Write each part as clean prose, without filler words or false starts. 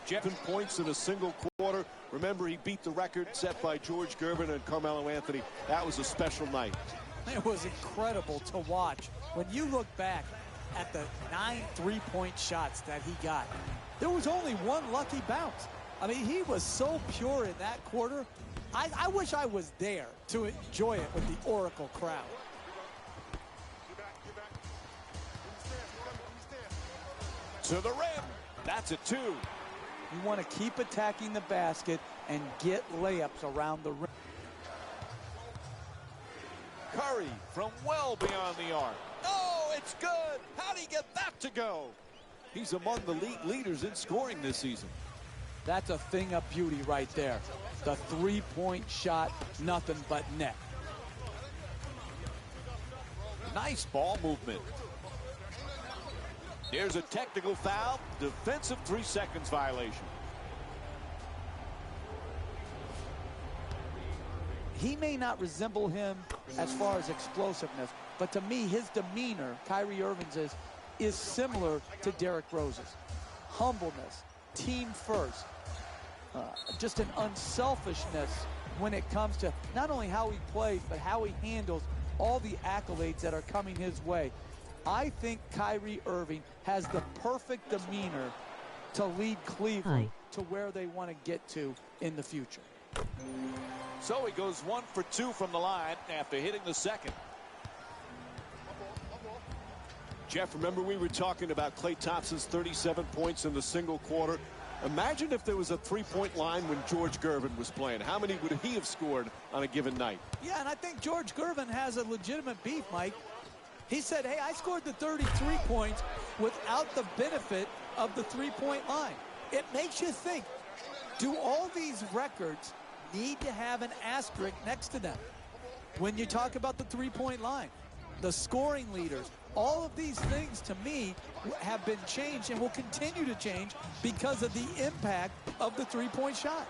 Jeff points in a single quarter. Remember, he beat the record set by George Gervin and Carmelo Anthony. That was a special night. It was incredible to watch. When you look back at the 9 3-point shots that he got, there was only one lucky bounce. I mean, he was so pure in that quarter. I wish I was there to enjoy it with the Oracle crowd. To the rim. That's a 2. You want to keep attacking the basket and get layups around the rim. Curry from well beyond the arc. Oh, it's good. How'd he get that to go? He's among the league leaders in scoring this season. That's a thing of beauty right there. The 3-point shot, nothing but net. Nice ball movement. Here's a technical foul. Defensive 3 seconds violation. He may not resemble him as far as explosiveness, but to me, his demeanor, Kyrie Irving's, is similar to Derrick Rose's. Humbleness, team first, just an unselfishness when it comes to not only how he plays, but how he handles all the accolades that are coming his way. I think Kyrie Irving has the perfect demeanor to lead Cleveland to where they want to get to in the future. So he goes 1 for 2 from the line after hitting the second. Jeff, remember we were talking about Klay Thompson's 37 points in the single quarter. Imagine if there was a 3-point line when George Gervin was playing. How many would he have scored on a given night? Yeah, and I think George Gervin has a legitimate beef, Mike. He said, hey, I scored the 33 points without the benefit of the 3-point line. It makes you think, do all these records need to have an asterisk next to them? When you talk about the 3-point line, the scoring leaders, all of these things to me have been changed and will continue to change because of the impact of the 3-point shot.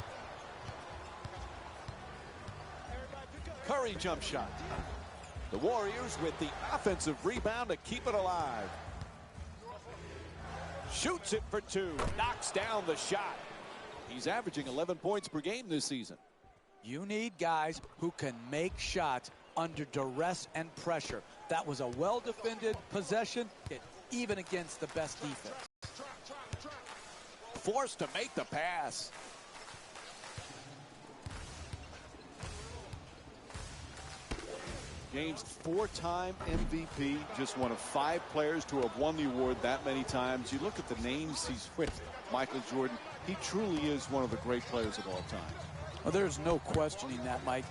Curry jump shot. The Warriors with the offensive rebound to keep it alive. Shoots it for 2. Knocks down the shot. He's averaging 11 points per game this season. You need guys who can make shots under duress and pressure. That was a well-defended possession, even against the best defense. Forced to make the pass. James, 4-time MVP, just one of 5 players to have won the award that many times. You look at the names he's with, Michael Jordan, he truly is one of the great players of all time. Well, there's no questioning that, Mike.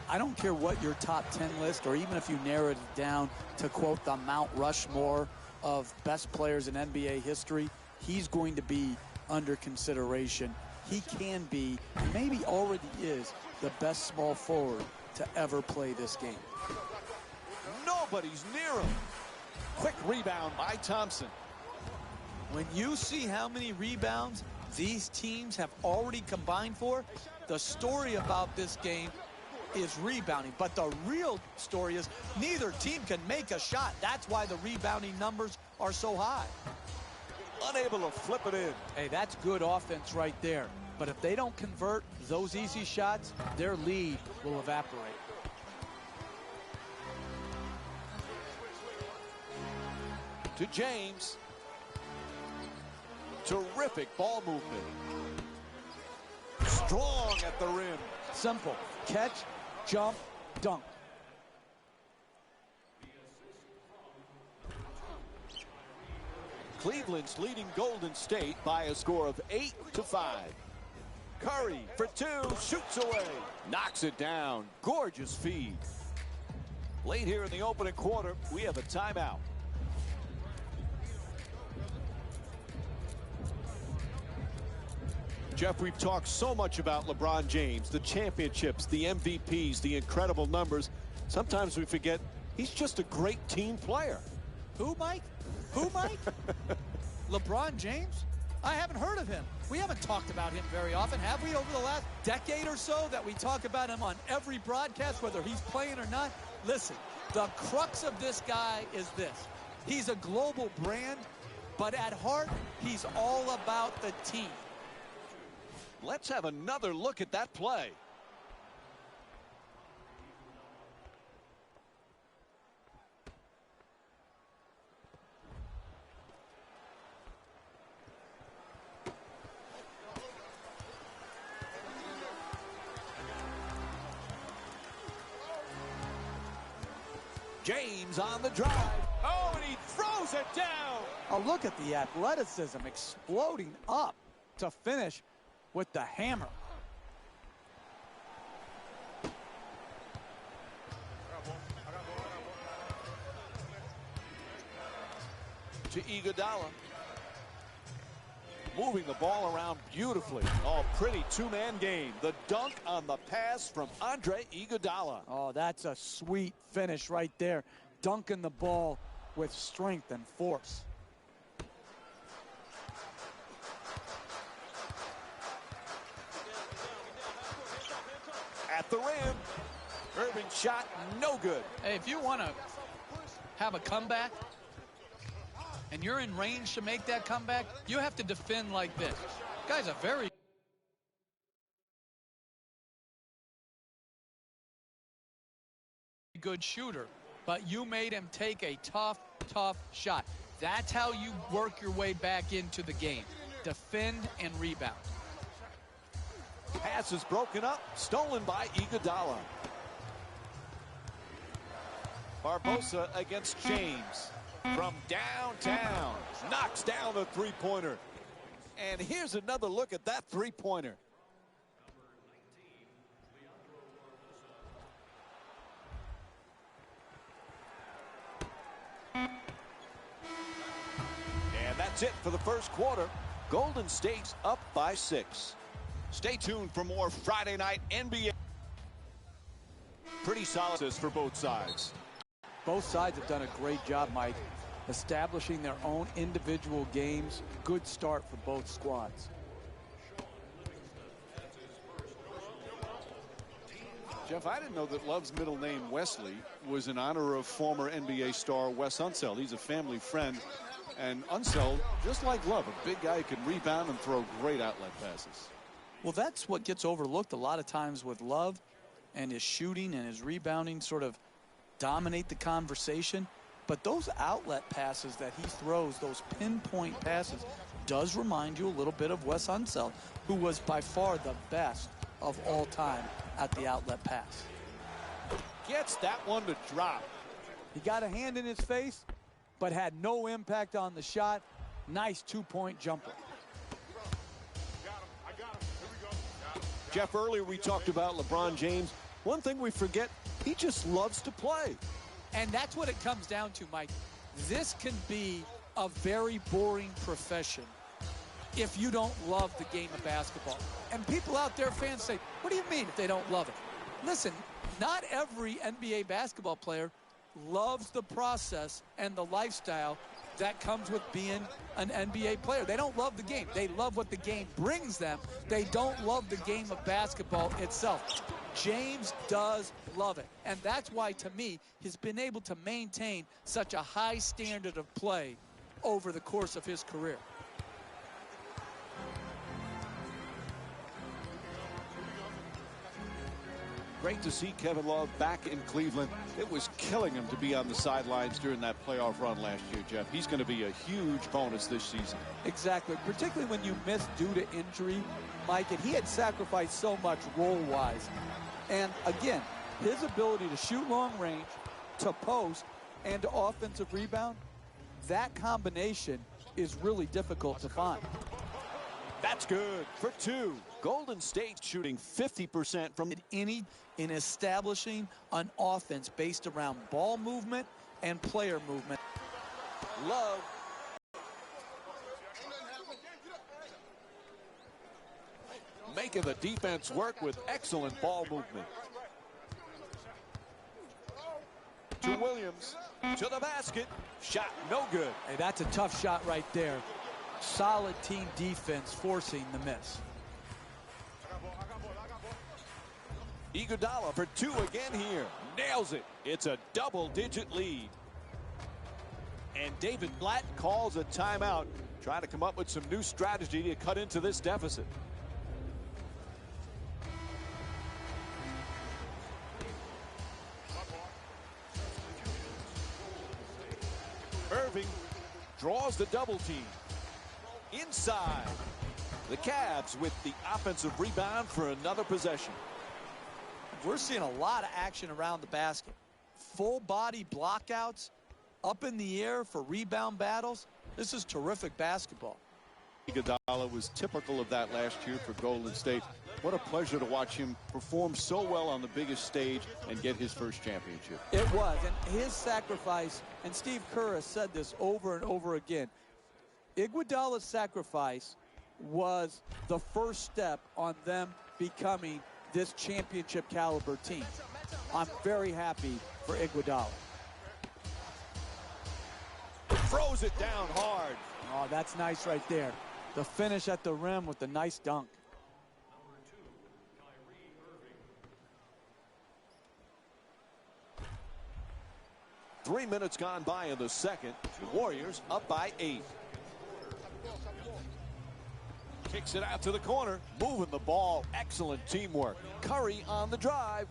I don't care what your top 10 list, or even if you narrowed it down to quote the Mount Rushmore of best players in NBA history, he's going to be under consideration. He can be, maybe already is, the best small forward to ever play this game. Nobody's near him. Quick rebound by Thompson. When you see how many rebounds these teams have already combined for, the story about this game is rebounding. But the real story is neither team can make a shot. That's why the rebounding numbers are so high. Unable to flip it in. Hey, that's good offense right there. But if they don't convert those easy shots, their lead will evaporate. To James. Terrific ball movement. Strong at the rim. Simple. Catch, jump, dunk. Cleveland's leading Golden State by a score of 8-5. Curry for 2, shoots away, knocks it down. Gorgeous feed. Late here in the opening quarter, we have a timeout. Jeff, we've talked so much about LeBron James, the championships, the MVPs, the incredible numbers. Sometimes we forget he's just a great team player. Who, Mike? Who, Mike? LeBron James? I haven't heard of him. We haven't talked about him very often, have we, over the last decade or so, that we talk about him on every broadcast, whether he's playing or not? Listen, the crux of this guy is this. He's a global brand, but at heart, he's all about the team. Let's have another look at that play. James on the drive. Oh, and he throws it down. Oh, look at the athleticism exploding up to finish with the hammer. To Iguodala. Moving the ball around beautifully. Oh, pretty two-man game. The dunk on the pass from Andre Iguodala. Oh, that's a sweet finish right there. Dunking the ball with strength and force. At the rim. Irving shot no good. Hey, if you want to have a comeback and you're in range to make that comeback, you have to defend like this. Guy's a very good shooter, but you made him take a tough shot. That's how you work your way back into the game. Defend and rebound. Pass is broken up, stolen by Iguodala. Barbosa against James from downtown. Knocks down the three-pointer. And here's another look at that three-pointer. And that's it for the first quarter. Golden State's up by 6. Stay tuned for more Friday night NBA. Pretty solid for both sides. Both sides have done a great job, Mike, establishing their own individual games. Good start for both squads. Jeff, I didn't know that Love's middle name, Wesley, was in honor of former NBA star Wes Unseld. He's a family friend. And Unseld, just like Love, a big guy who can rebound and throw great outlet passes. Well, that's what gets overlooked a lot of times with Love, and his shooting and his rebounding sort of dominate the conversation. But those outlet passes that he throws, those pinpoint passes, does remind you a little bit of Wes Unseld, who was by far the best of all time at the outlet pass. Gets that one to drop. He got a hand in his face, but had no impact on the shot. Nice two-point jumper. Jeff, earlier we talked about LeBron James. One thing we forget, he just loves to play. And that's what it comes down to, Mike. This can be a very boring profession if you don't love the game of basketball. And people out there, fans, say, what do you mean if they don't love it? Listen, not every NBA basketball player loves the process and the lifestyle that comes with being an NBA player. They don't love the game. They love what the game brings them. They don't love the game of basketball itself. James does love it. And that's why, to me, he's been able to maintain such a high standard of play over the course of his career. Great to see Kevin Love back in Cleveland. It was killing him to be on the sidelines during that playoff run last year, Jeff. He's going to be a huge bonus this season. Exactly, particularly when you miss due to injury, Mike, and he had sacrificed so much role-wise. And again, his ability to shoot long range, to post, and to offensive rebound, that combination is really difficult to find. That's good for 2. Golden State shooting 50% from in establishing an offense based around ball movement and player movement. Love. Making the defense work with excellent ball movement. To Williams, to the basket. Shot no good. Hey, that's a tough shot right there. Solid team defense forcing the miss. Iguodala for 2 again here. Nails it. It's a double-digit lead. And David Blatt calls a timeout, trying to come up with some new strategy to cut into this deficit. Irving draws the double team. Inside. The Cavs with the offensive rebound for another possession. We're seeing a lot of action around the basket. Full body blockouts, up in the air for rebound battles. This is terrific basketball. Iguodala was typical of that last year for Golden State. What a pleasure to watch him perform so well on the biggest stage and get his first championship. It was, and his sacrifice, and Steve Kerr has said this over and over again, Iguodala's sacrifice was the first step on them becoming this championship caliber team. I'm very happy for Iguodala. Throws it down hard. Oh, that's nice right there. The finish at the rim with the nice dunk. Three minutes gone by in the second. The Warriors up by 8. Kicks it out to the corner. Moving the ball. Excellent teamwork. Curry on the drive.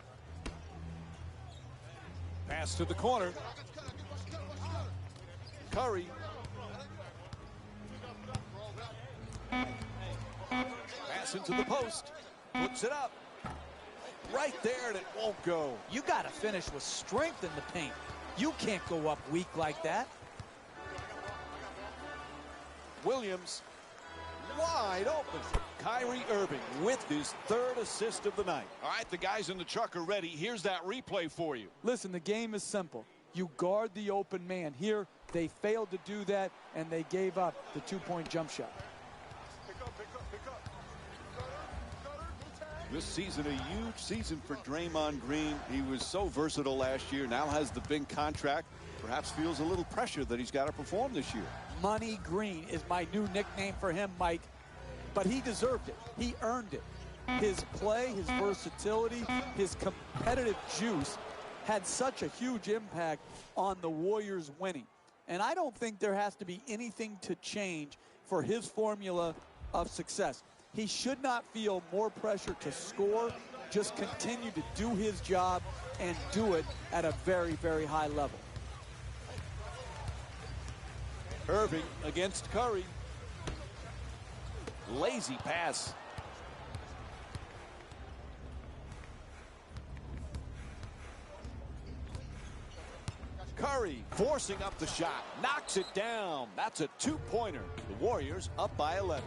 Pass to the corner. Curry. Pass into the post. Puts it up. Right there, and it won't go. You got to finish with strength in the paint. You can't go up weak like that. Williams wide open. Kyrie Irving with his third assist of the night. All right, the guys in the truck are ready. Here's that replay for you. Listen, the game is simple. You guard the open man. Here, they failed to do that, and they gave up the two-point jump shot. This season, a huge season for Draymond Green. He was so versatile last year, now has the big contract. Perhaps feels a little pressure that he's got to perform this year. Money Green is my new nickname for him, Mike. But he deserved it. He earned it. His play, his versatility, his competitive juice had such a huge impact on the Warriors winning. And I don't think there has to be anything to change for his formula of success. He should not feel more pressure to score, just continue to do his job and do it at a very, very high level. Irving against Curry. Lazy pass. Curry forcing up the shot. Knocks it down. That's a two-pointer. The Warriors up by 11.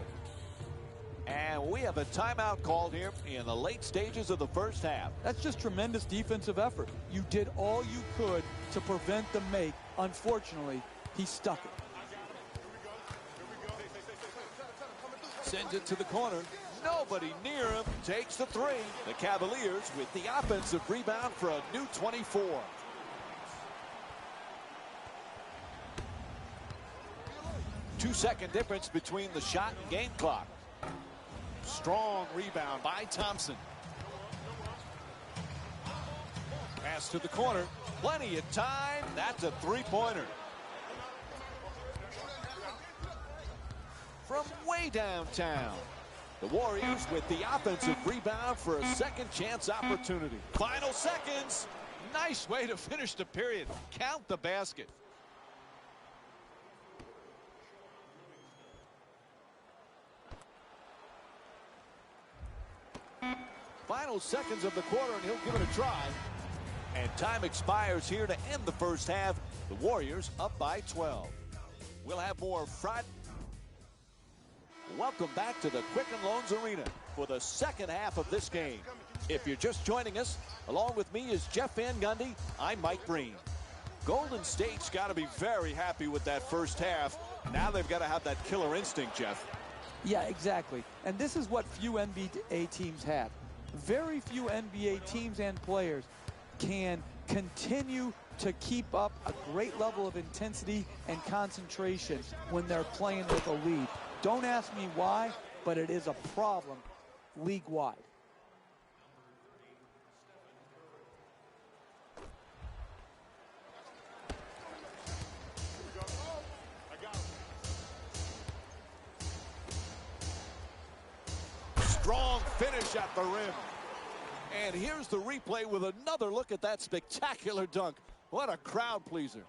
And we have a timeout called here in the late stages of the first half. That's just tremendous defensive effort. You did all you could to prevent the make. Unfortunately, he stuck it. Sends it to the corner. Nobody near him. Takes the three. The Cavaliers with the offensive rebound for a new 24. Two-second difference between the shot and game clock. Strong rebound by Thompson. Pass to the corner. Plenty of time. That's a three-pointer. From way downtown. The Warriors with the offensive rebound for a second chance opportunity. Final seconds. Nice way to finish the period. Count the basket. Final seconds of the quarter, and he'll give it a try. And time expires here to end the first half. The Warriors up by 12. We'll have more Friday. Welcome back to the Quicken Loans Arena for the second half of this game. If you're just joining us, along with me is Jeff Van Gundy. I'm Mike Breen. Golden State's got to be very happy with that first half. Now they've got to have that killer instinct, Jeff. Yeah, exactly. And this is what few NBA teams have. Very few NBA teams and players can continue to keep up a great level of intensity and concentration when they're playing with a lead. Don't ask me why, but it is a problem league-wide. Strong finish at the rim. And here's the replay with another look at that spectacular dunk. What a crowd pleaser.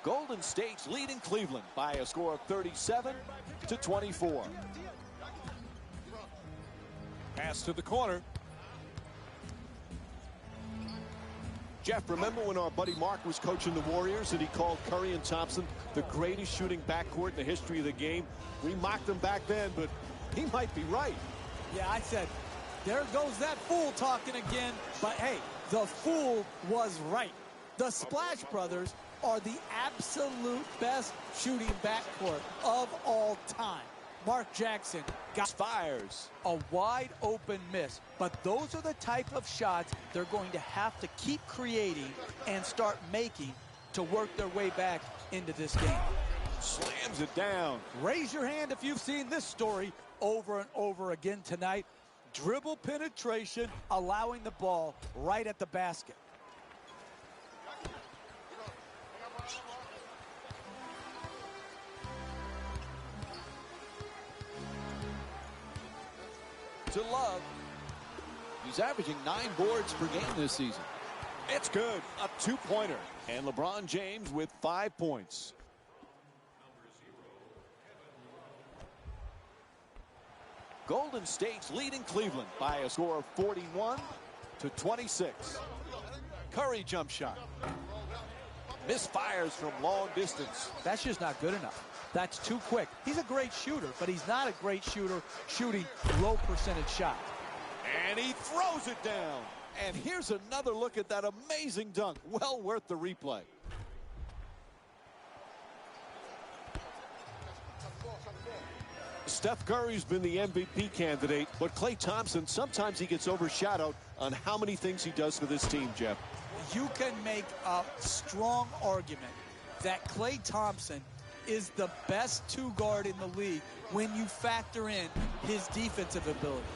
Golden State's leading Cleveland by a score of 37-24. Pass to the corner. Jeff, remember when our buddy Mark was coaching the Warriors and he called Curry and Thompson the greatest shooting backcourt in the history of the game? We mocked them back then, but he might be right. Yeah, I said, there goes that fool talking again. But hey, the fool was right. The Splash Brothers are the absolute best shooting backcourt of all time. Mark Jackson fires. A wide open miss. But those are the type of shots they're going to have to keep creating and start making to work their way back into this game. Slams it down. Raise your hand if you've seen this story over and over again tonight. Dribble penetration, allowing the ball right at the basket. To Love. He's averaging 9 boards per game this season. It's good. A 2-pointer. And LeBron James with 5 points. Golden State's leading Cleveland by a score of 41-26. Curry jump shot. Misfires from long distance. That's just not good enough. That's too quick. He's a great shooter, but he's not a great shooter shooting low percentage shots. And he throws it down. And here's another look at that amazing dunk. Well worth the replay. Steph Curry's been the MVP candidate, but Klay Thompson, sometimes he gets overshadowed on how many things he does for this team, Jeff. You can make a strong argument that Klay Thompson is the best 2-guard in the league when you factor in his defensive ability.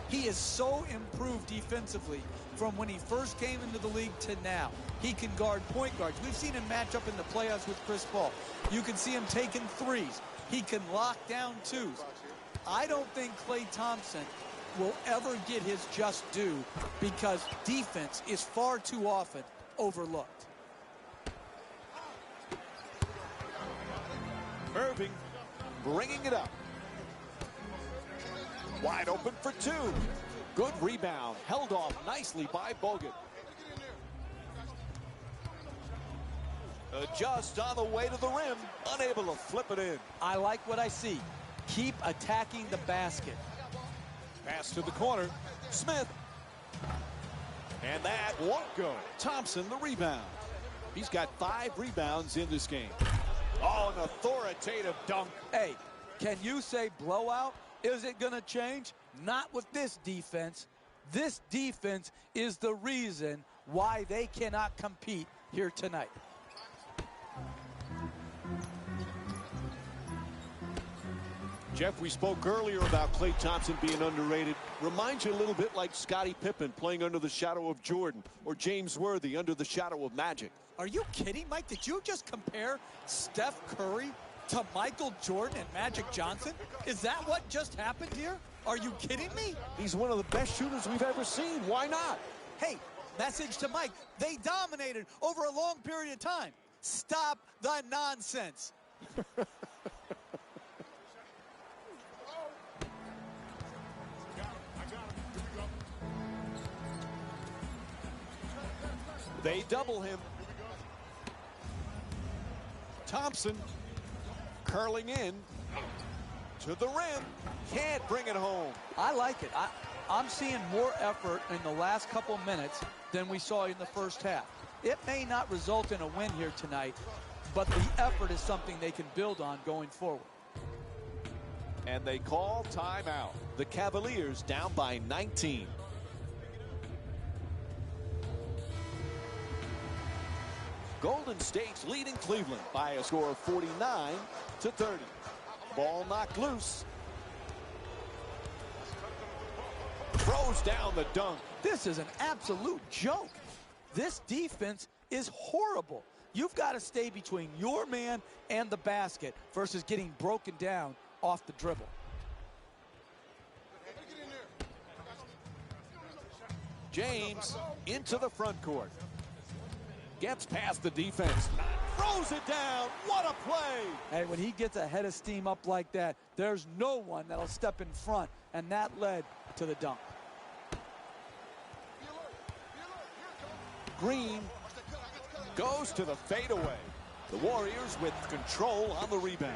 He is so improved defensively from when he first came into the league to now. He can guard point guards. We've seen him match up in the playoffs with Chris Paul. You can see him taking threes. He can lock down twos. I don't think Klay Thompson will ever get his just due because defense is far too often overlooked. Irving bringing it up. Wide open for 2. Good rebound. Held off nicely by Bogut. Just on the way to the rim. Unable to flip it in. I like what I see. Keep attacking the basket. Pass to the corner. Smith. And that won't go. Thompson, the rebound. He's got 5 rebounds in this game. Oh, an authoritative dunk. Hey, can you say blowout? Is it going to change? Not with this defense. This defense is the reason why they cannot compete here tonight. Jeff, we spoke earlier about Klay Thompson being underrated. Reminds you a little bit like Scottie Pippen playing under the shadow of Jordan, or James Worthy under the shadow of Magic. Are you kidding, Mike? Did you just compare Steph Curry to Michael Jordan and Magic Johnson? Is that what just happened here? Are you kidding me? He's one of the best shooters we've ever seen. Why not? Hey, message to Mike. They dominated over a long period of time. Stop the nonsense. They double him. Thompson curling in to the rim. Can't bring it home. I like it. I'm seeing more effort in the last couple minutes than we saw in the first half. It may not result in a win here tonight, but the effort is something they can build on going forward. And they call timeout. The Cavaliers down by 19. Golden State's leading Cleveland by a score of 49-30. Ball knocked loose. Throws down the dunk. This is an absolute joke. This defense is horrible. You've got to stay between your man and the basket versus getting broken down off the dribble. James into the front court. Gets past the defense. throws it down. What a play. Hey, when he gets a head of steam up like that, there's no one that'll step in front, and that led to the dunk. Green goes to the fadeaway. The Warriors with control on the rebound.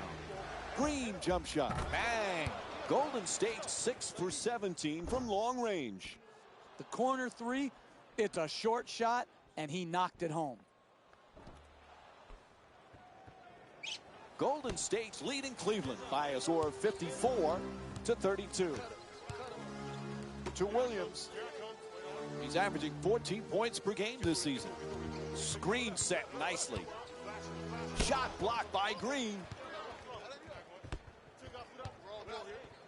Green jump shot. Bang. Golden State 6 for 17 from long range. The corner three, it's a short shot, and he knocked it home. Golden State's leading Cleveland by a score of 54-32. To Williams. He's averaging 14 points per game this season. Screen set nicely. Shot blocked by Green.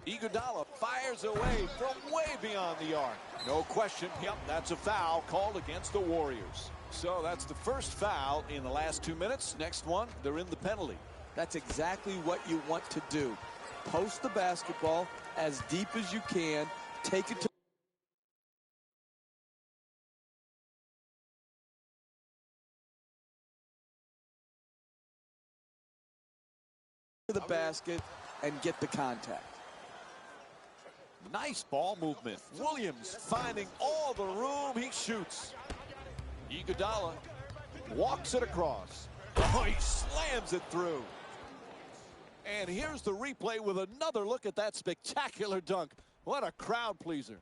Iguodala fires away from way beyond the arc. No question. Yep, that's a foul called against the Warriors. So that's the first foul in the last 2 minutes. Next one, they're in the penalty. That's exactly what you want to do. Post the basketball as deep as you can. Take it to the basket and get the contact. Nice ball movement. Williams finding all the room. He shoots. Iguodala walks it across. Oh, he slams it through. And here's the replay with another look at that spectacular dunk. What a crowd pleaser.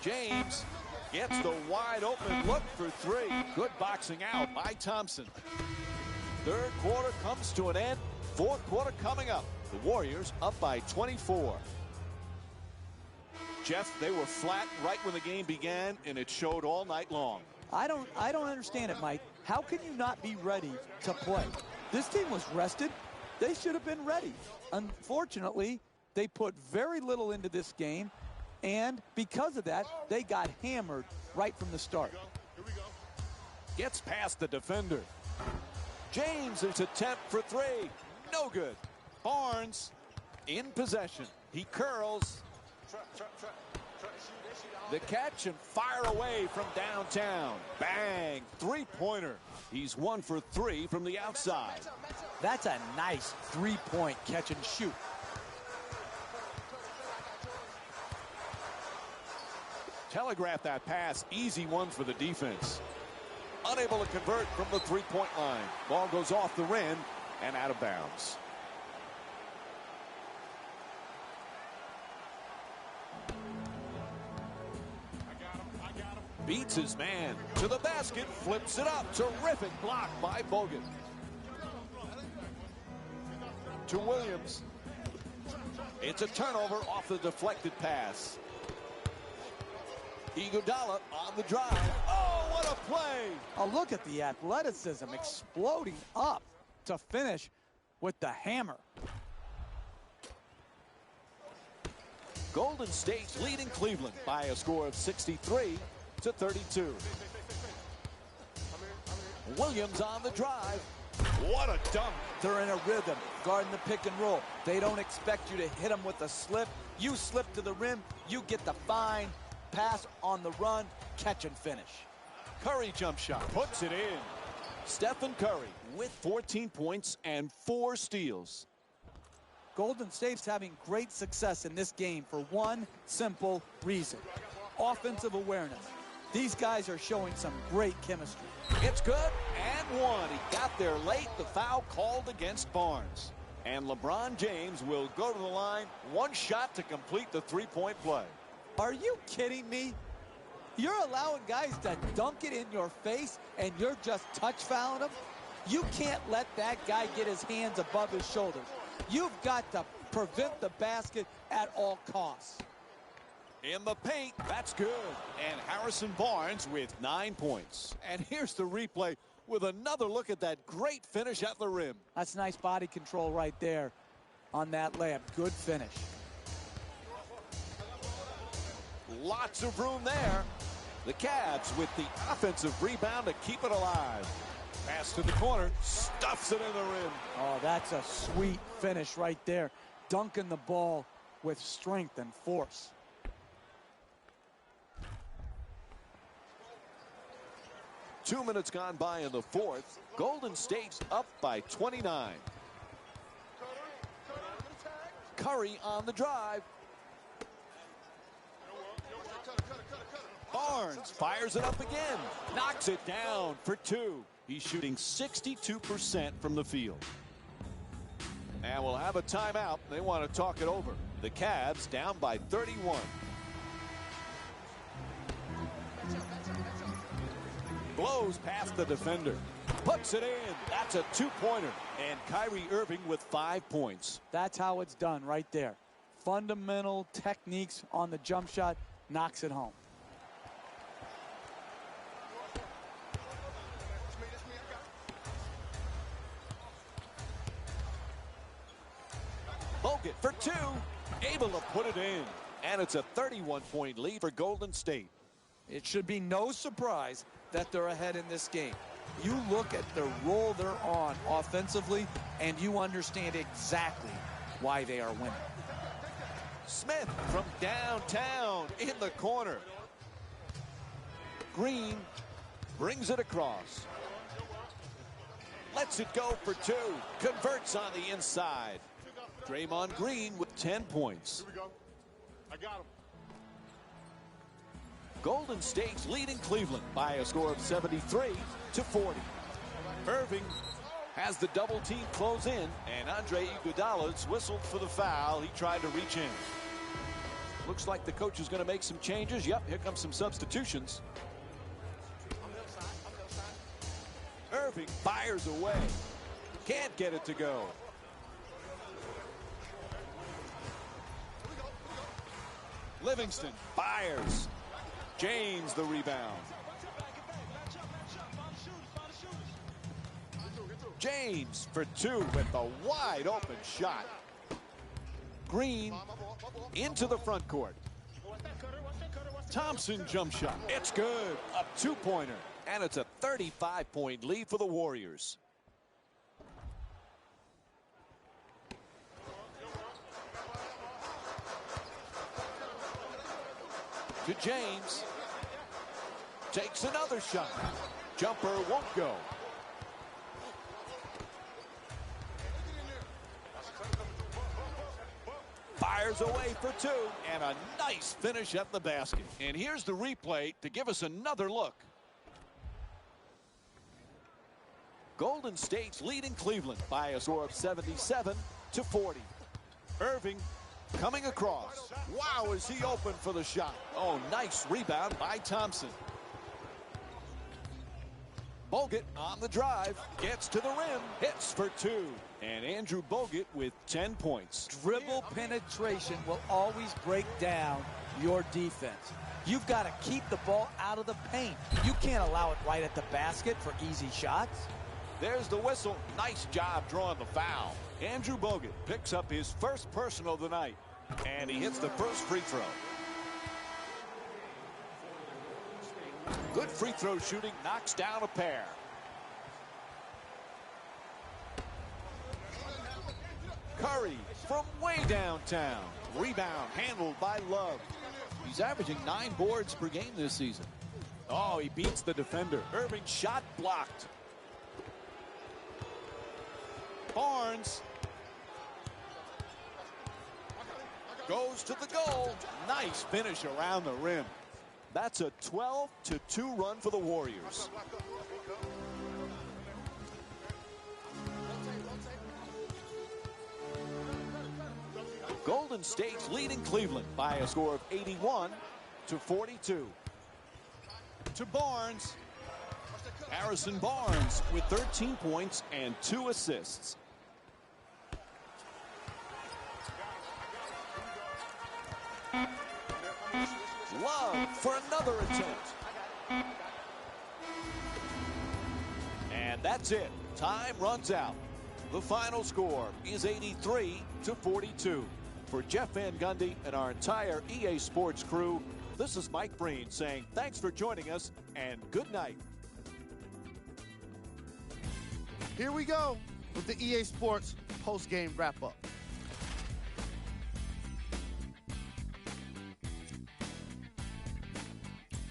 James gets the wide open look for three. Good boxing out by Thompson. Third quarter comes to an end. Fourth quarter coming up. The Warriors up by 24. Jeff, they were flat right when the game began, and it showed all night long. I don't understand it, Mike. How can you not be ready to play? This team was rested. They should have been ready. Unfortunately, they put very little into this game, and because of that, they got hammered right from the start. Gets past the defender. James' attempt for three. No good. Barnes in possession. He curls. The catch and fire away from downtown. Bang. Three-pointer. He's 1 for 3 from the outside. That's a nice three-point catch and shoot. Telegraph that pass. Easy one for the defense. Unable to convert from the three-point line. Ball goes off the rim and out of bounds. Beats his man to the basket, flips it up. Terrific block by Bogut. To Williams. It's a turnover off the deflected pass. Iguodala on the drive. Oh, what a play! Oh, look at the athleticism exploding up to finish with the hammer. Golden State's leading Cleveland by a score of 63-32. Williams on the drive. What a dunk. They're in a rhythm, guarding the pick and roll. They don't expect you to hit them with a slip. You slip to the rim, you get the fine pass on the run, catch and finish. Curry jump shot, puts it in. Stephen Curry with 14 points and 4 steals. Golden State's having great success in this game for one simple reason: offensive awareness. These guys are showing some great chemistry. It's good and one. He got there late. The foul called against Barnes. And LeBron James will go to the line. One shot to complete the three-point play. Are you kidding me? You're allowing guys to dunk it in your face and you're just touch fouling them? You can't let that guy get his hands above his shoulders. You've got to prevent the basket at all costs. In the paint, that's good. And Harrison Barnes with 9 points. And here's the replay with another look at that great finish at the rim. That's nice body control right there on that layup. Good finish. Lots of room there. The Cavs with the offensive rebound to keep it alive. Pass to the corner, stuffs it in the rim. Oh, that's a sweet finish right there. Dunking the ball with strength and force. 2 minutes gone by in the fourth. Golden State's up by 29. Curry on the drive. Barnes fires it up again. Knocks it down for two. He's shooting 62% from the field. And we'll have a timeout. They want to talk it over. The Cavs down by 31. Blows past the defender. Puts it in. That's a two-pointer. And Kyrie Irving with 5 points. That's how it's done right there. Fundamental techniques on the jump shot. Knocks it home. Bogut for two. Able to put it in. And it's a 31-point lead for Golden State. It should be no surprise that they're ahead in this game. You look at the role they're on offensively, and you understand exactly why they are winning. Smith from downtown in the corner. Green brings it across. Lets it go for two. Converts on the inside. Draymond Green with 10 points. Here we go. I got him. Golden State's leading Cleveland by a score of 73-40. Irving has the double team close in, and Andre Iguodala's whistled for the foul. He tried to reach in. Looks like the coach is going to make some changes. Yep, here comes some substitutions. Irving fires away. Can't get it to go. Livingston fires. James the rebound. James for two with a wide open shot. Green into the front court. Thompson jump shot. It's good. A two-pointer. And it's a 35-point lead for the Warriors. To James. Takes another shot. Jumper won't go. Fires away for two. And a nice finish at the basket. And here's the replay to give us another look. Golden State's leading Cleveland by a score of 77-40. Irving coming across. Wow, is he open for the shot. Oh, nice rebound by Thompson. Bogut on the drive. Gets to the rim. Hits for two. And Andrew Bogut with 10 points. Dribble penetration will always break down your defense. You've got to keep the ball out of the paint. You can't allow it right at the basket for easy shots. There's the whistle. Nice job drawing the foul. Andrew Bogut picks up his first personal of the night. And he hits the first free throw. Good free throw shooting. Knocks down a pair. Curry from way downtown. Rebound handled by Love. He's averaging 9 boards per game this season. Oh, he beats the defender. Irving shot blocked. Barnes goes to the goal. Nice finish around the rim. That's a 12-2 run for the Warriors. Golden State's leading Cleveland by a score of 81-42. To Barnes. Harrison Barnes with 13 points and 2 assists. Love for another attempt. And that's it. Time runs out. The final score is 83-42. For Jeff Van Gundy and our entire EA Sports crew, this is Mike Breen saying thanks for joining us and good night. Here we go with the EA Sports post-game wrap-up.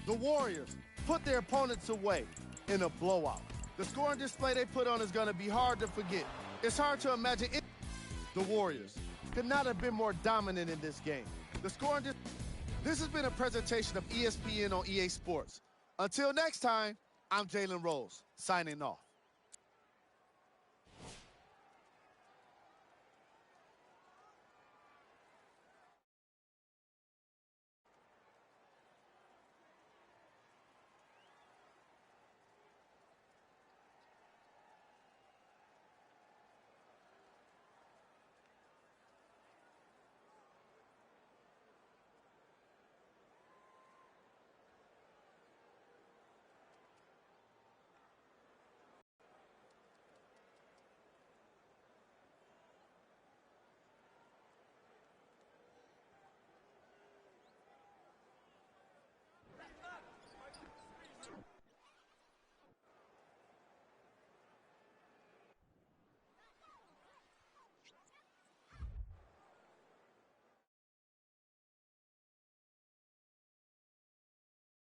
The Warriors put their opponents away in a blowout. The scoring display they put on is going to be hard to forget. It's hard to imagine the Warriors could not have been more dominant in this game. The scoring This has been a presentation of ESPN on EA Sports. Until next time, I'm Jalen Rose, signing off.